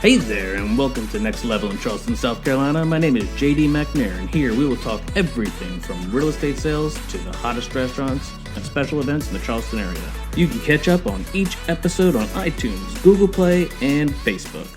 Hey there, and welcome to Next Level in Charleston, South Carolina. My name is JD McNair, and here we will talk everything from real estate sales to the hottest restaurants and special events in the Charleston area. You can catch up on each episode on iTunes, Google Play, and Facebook.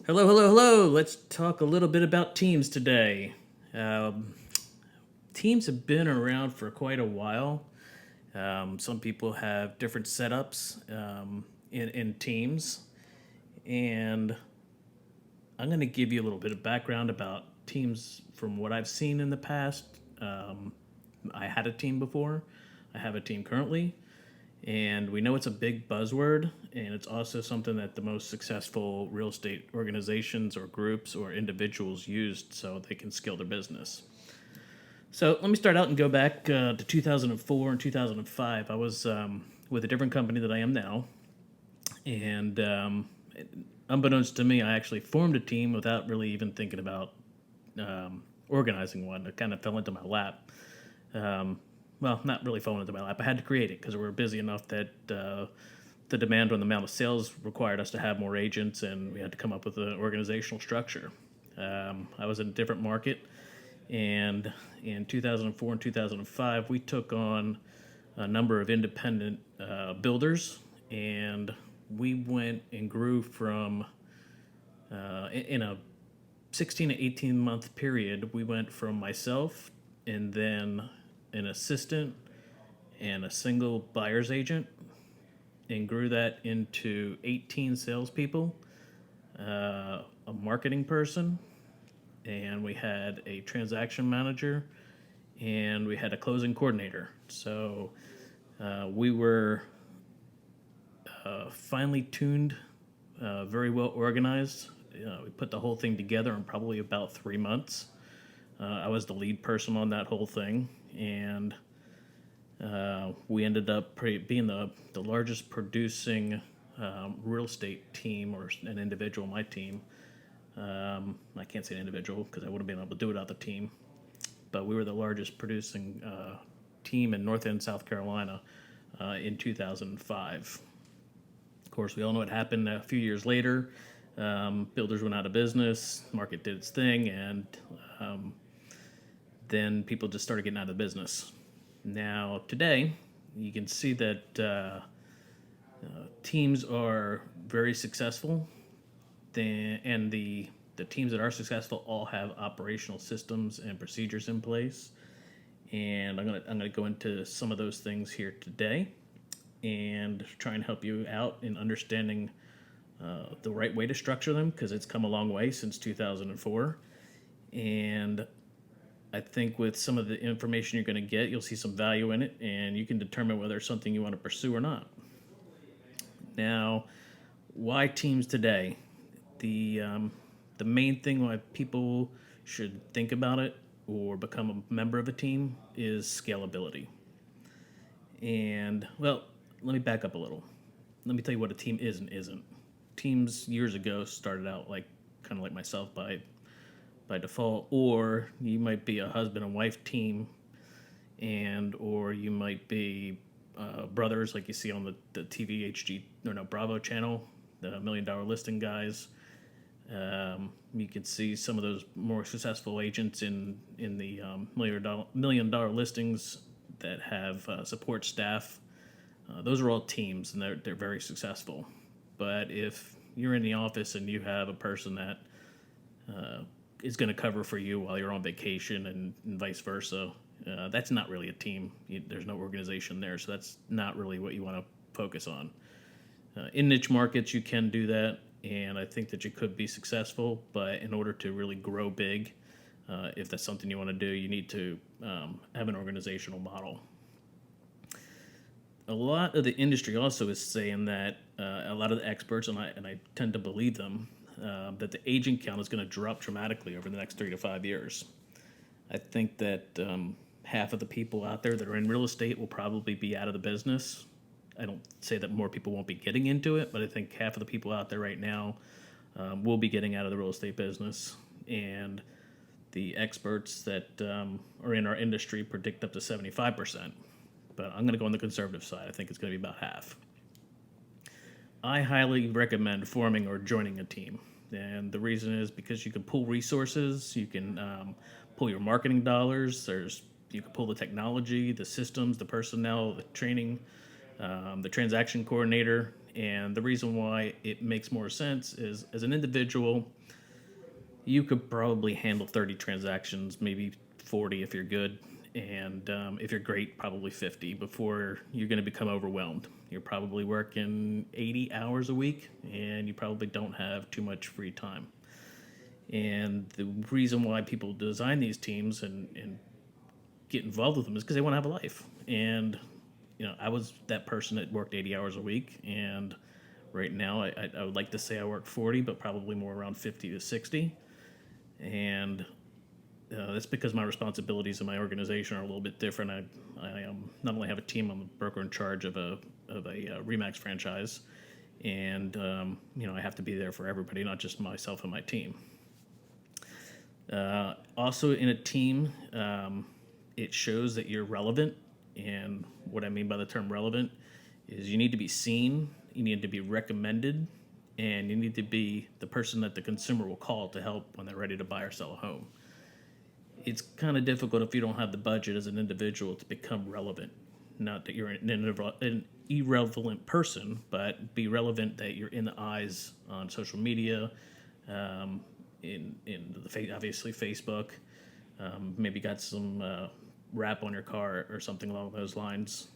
Hello. Let's talk a little bit about teams today. Teams have been around for quite a while. Some people have different setups in teams. And I'm going to give you a little bit of background about teams from what I've seen in the past. I had a team before. I have a team currently. And we know it's a big buzzword, and it's also something that the most successful real estate organizations or groups or individuals used so they can scale their business. So let me start out and go back to 2004 and 2005. I was with a different company that I am now. And unbeknownst to me, I actually formed a team without really even thinking about organizing one. It kind of fell into my lap. Well, not really falling into my lap. I had to create it because we were busy enough that the demand on the amount of sales required us to have more agents, and we had to come up with an organizational structure. I was in a different market, and in 2004 and 2005, we took on a number of independent builders, and we went and grew from, in a 16 to 18 month period, we went from myself and then an assistant and a single buyer's agent, and grew that into 18 salespeople, a marketing person, and we had a transaction manager, and we had a closing coordinator. So we were finely tuned, very well organized. We put the whole thing together in probably about 3 months. I was the lead person on that whole thing, and we ended up being the largest producing real estate team, or an individual on my team. I can't say an individual because I wouldn't have been able to do it without the team, but we were the largest producing team in North End, South Carolina in 2005. Of course, we all know what happened a few years later. Builders went out of business, market did its thing, and then people just started getting out of the business. Now, today, you can see that teams are very successful, and the teams that are successful all have operational systems and procedures in place. And I'm gonna go into some of those things here today, and try and help you out in understanding the right way to structure them, because it's come a long way since 2004. And I think with some of the information you're going to get, you'll see some value in it, and you can determine whether it's something you want to pursue or not. Now, why teams today? The main thing why people should think about it or become a member of a team is scalability. And, well, let me back up a little. Let me tell you what a team is and isn't. Teams years ago started out kind of like myself by default, or you might be a husband and wife team, or you might be brothers like you see on the TVHG Bravo channel, the $1 Million Listing guys. You can see some of those more successful agents in the $1 Million Listings that have support staff. Those are all teams, and they're very successful. But if you're in the office and you have a person that is going to cover for you while you're on vacation, and vice versa, that's not really a team. There's no organization there, so that's not really what you want to focus on. In niche markets, you can do that, and I think that you could be successful, but in order to really grow big, if that's something you want to do, you need to have an organizational model. A lot of the industry also is saying that a lot of the experts, and I tend to believe them, that the agent count is going to drop dramatically over the next 3 to 5 years. I think that half of the people out there that are in real estate will probably be out of the business. I don't say that more people won't be getting into it, but I think half of the people out there right now will be getting out of the real estate business. And the experts that are in our industry predict up to 75%. But I'm going to go on the conservative side. I think it's going to be about half. I highly recommend forming or joining a team. And the reason is because you can pool resources, you can pull your marketing dollars, you can pull the technology, the systems, the personnel, the training, the transaction coordinator. And the reason why it makes more sense is as an individual, you could probably handle 30 transactions, maybe 40 if you're good. And if you're great, probably 50 before you're going to become overwhelmed. You're probably working 80 hours a week and you probably don't have too much free time. And the reason why people design these teams and get involved with them is because they want to have a life. And, I was that person that worked 80 hours a week. And right now, I would like to say I work 40, but probably more around 50 to 60. And that's because my responsibilities in my organization are a little bit different. I not only have a team, I'm a broker in charge of a Remax franchise, and I have to be there for everybody, not just myself and my team. Also, in a team, it shows that you're relevant, and what I mean by the term relevant is you need to be seen, you need to be recommended, and you need to be the person that the consumer will call to help when they're ready to buy or sell a home. It's kind of difficult if you don't have the budget as an individual to become relevant. Not that you're an irrelevant person, but be relevant that you're in the eyes on social media, obviously Facebook. Maybe got some wrap on your car or something along those lines.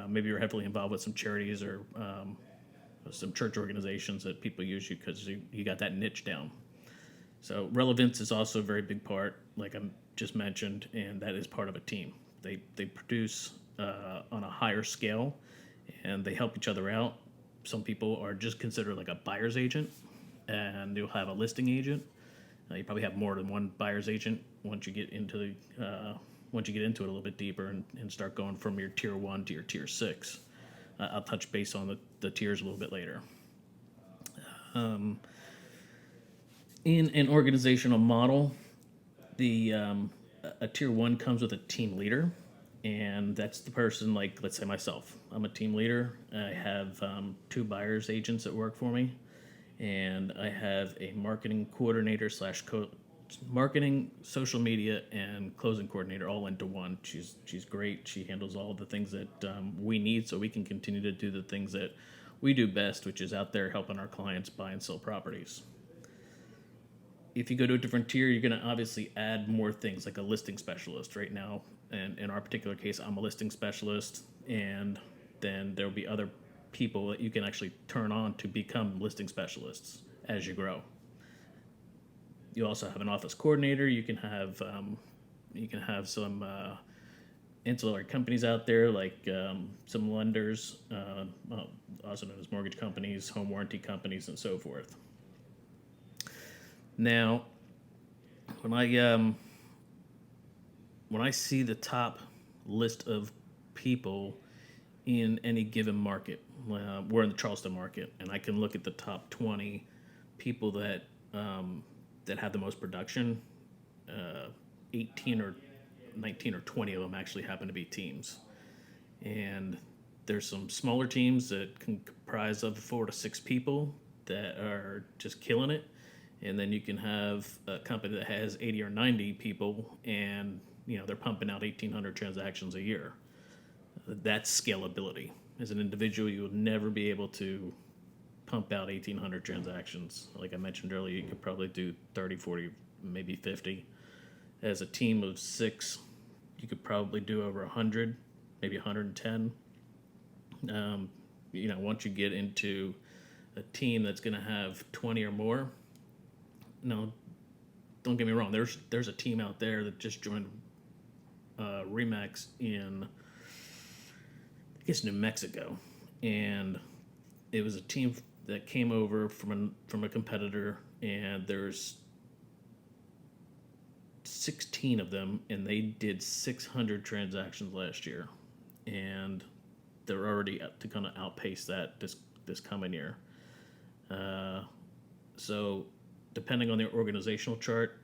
Maybe you're heavily involved with some charities or some church organizations that people use you because you got that niche down. So relevance is also a very big part, like I just mentioned, and that is part of a team. They produce on a higher scale, and they help each other out. Some people are just considered like a buyer's agent, and you'll have a listing agent. You probably have more than one buyer's agent once you get into it a little bit deeper and start going from your tier 1 to your tier 6. I'll touch base on the tiers a little bit later. In an organizational model, a tier 1 comes with a team leader, and that's the person, like, let's say myself. I'm a team leader. I have 2 buyer's agents that work for me, and I have a marketing coordinator / marketing, social media, and closing coordinator all into one. She's great. She handles all the things that we need so we can continue to do the things that we do best, which is out there helping our clients buy and sell properties. If you go to a different tier, you're going to obviously add more things like a listing specialist. Right now, and in our particular case, I'm a listing specialist, and then there'll be other people that you can actually turn on to become listing specialists as you grow. You also have an office coordinator. You can have some ancillary companies out there, like some lenders, also known as mortgage companies, home warranty companies, and so forth. Now, when I see the top list of people in any given market, we're in the Charleston market, and I can look at the top 20 people that have the most production. 18 or 19 or 20 of them actually happen to be teams, and there's some smaller teams that can comprise of 4 to 6 people that are just killing it. And then you can have a company that has 80 or 90 people, and they're pumping out 1,800 transactions a year. That's scalability. As an individual, you will never be able to pump out 1,800 transactions. Like I mentioned earlier, you could probably do 30, 40, maybe 50. As a team of 6, you could probably do over 100, maybe 110. Once you get into a team that's going to have 20 or more. No, don't get me wrong. There's a team out there that just joined Remax in, I guess, New Mexico, and it was a team that came over from a competitor, and there's 16 of them, and they did 600 transactions last year, and they're already up to kind of outpace that this coming year. So depending on the organizational chart,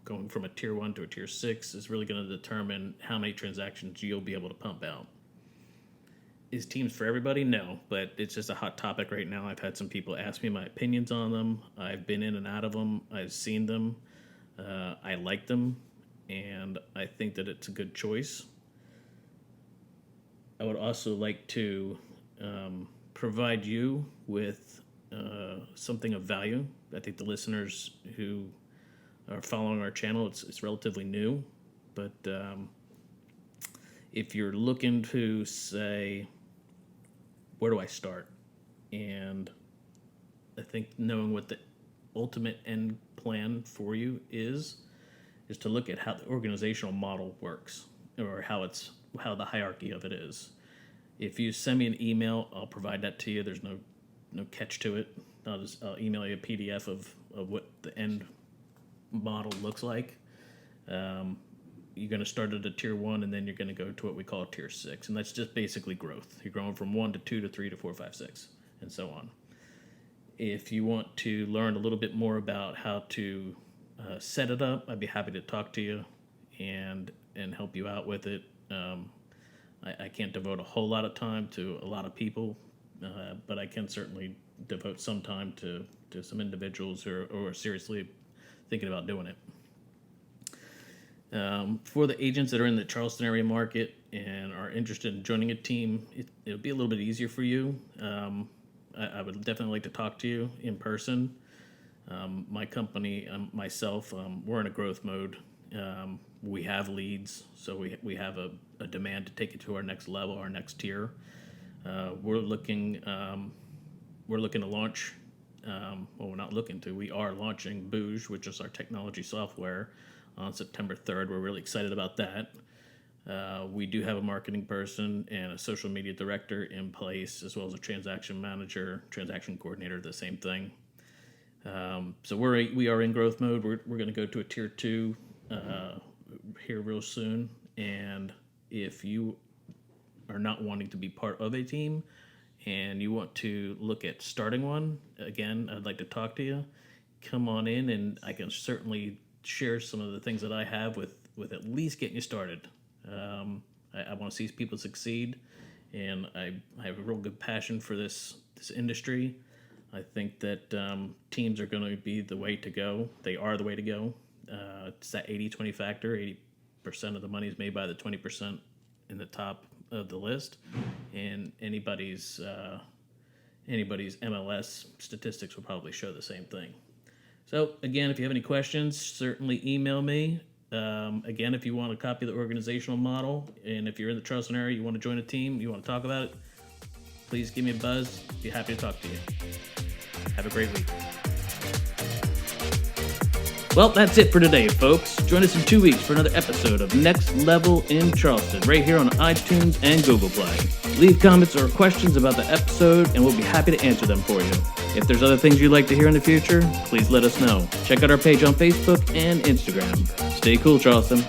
going from a tier 1 to a tier 6 is really going to determine how many transactions you'll be able to pump out. is Teams for everybody? No, but it's just a hot topic right now. I've had some people ask me my opinions on them. I've been in and out of them. I've seen them. I like them, and I think that it's a good choice. I would also like to provide you with something of value. I think the listeners who are following our channel, it's relatively new, but if you're looking to say, where do I start? And I think knowing what the ultimate end plan for you is to look at how the organizational model works, or how the hierarchy of it is. If you send me an email, I'll provide that to you. There's no catch to it. I'll email you a PDF of what the end model looks like. You're going to start at a tier 1, and then you're going to go to what we call tier 6, and that's just basically growth. You're growing from 1 to 2 to 3 to 4, 5, 6, and so on. If you want to learn a little bit more about how to set it up, I'd be happy to talk to you and help you out with it. I can't devote a whole lot of time to a lot of people, but I can certainly devote some time to some individuals who are seriously thinking about doing it. For the agents that are in the Charleston area market and are interested in joining a team, it'll be a little bit easier for you. I would definitely like to talk to you in person. My company, myself, we're in a growth mode. We have leads, so we have a demand to take it to our next level, our next tier. We're looking to launch. We're not looking to. We are launching Booge, which is our technology software, on September 3rd. We're really excited about that. We do have a marketing person and a social media director in place, as well as a transaction manager, transaction coordinator, the same thing. So we are in growth mode. We're going to go to a tier 2 here real soon. And if you are not wanting to be part of a team and you want to look at starting one, again, I'd like to talk to you. Come on in, and I can certainly share some of the things that I have with at least getting you started. I want to see people succeed, and I have a real good passion for this industry. I think that teams are going to be the way to go. They are the way to go. It's that 80-20 factor. 80% of the money is made by the 20% in the top of the list, and anybody's MLS statistics will probably show the same thing. So, again, if you have any questions, certainly email me. Again, if you want a copy of the organizational model, and if you're in the Charleston area, you want to join a team, you want to talk about it, please give me a buzz. Be happy to talk to you. Have a great week. Well, that's it for today, folks. Join us in 2 weeks for another episode of Next Level in Charleston, right here on iTunes and Google Play. Leave comments or questions about the episode, and we'll be happy to answer them for you. If there's other things you'd like to hear in the future, please let us know. Check out our page on Facebook and Instagram. Stay cool, Charleston.